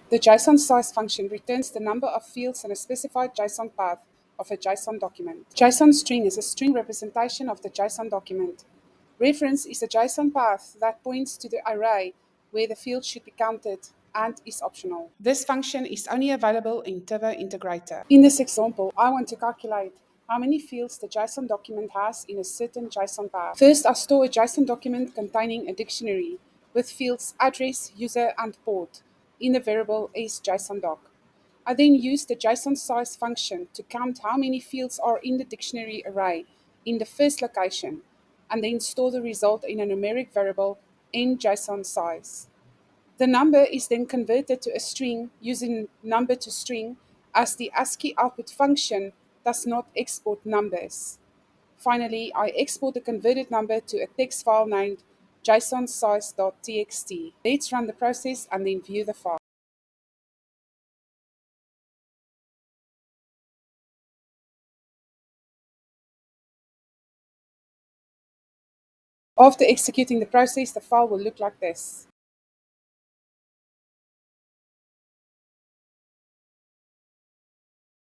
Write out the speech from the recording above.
The JSON size function returns the number of fields in a specified JSON path of a JSON document. JSON string is a string representation of the JSON document. Reference is a JSON path that points to the array where the field should be counted and is optional. This function is only available in Turbo Integrator. In this example, I want to calculate how many fields the JSON document has in a certain JSON path. First, I store a JSON document containing a dictionary with fields address, user, and port in the variable sJSONDoc. I then use the JSON size function to count how many fields are in the dictionary array in the first location, and then store the result in a numeric variable JSON size. The number is then converted to a string using number to string, as the ASCII output function does not export numbers. Finally, I export the converted number to a text file named jsonsize.txt. Let's run the process and then view the file. After executing the process, the file will look like this.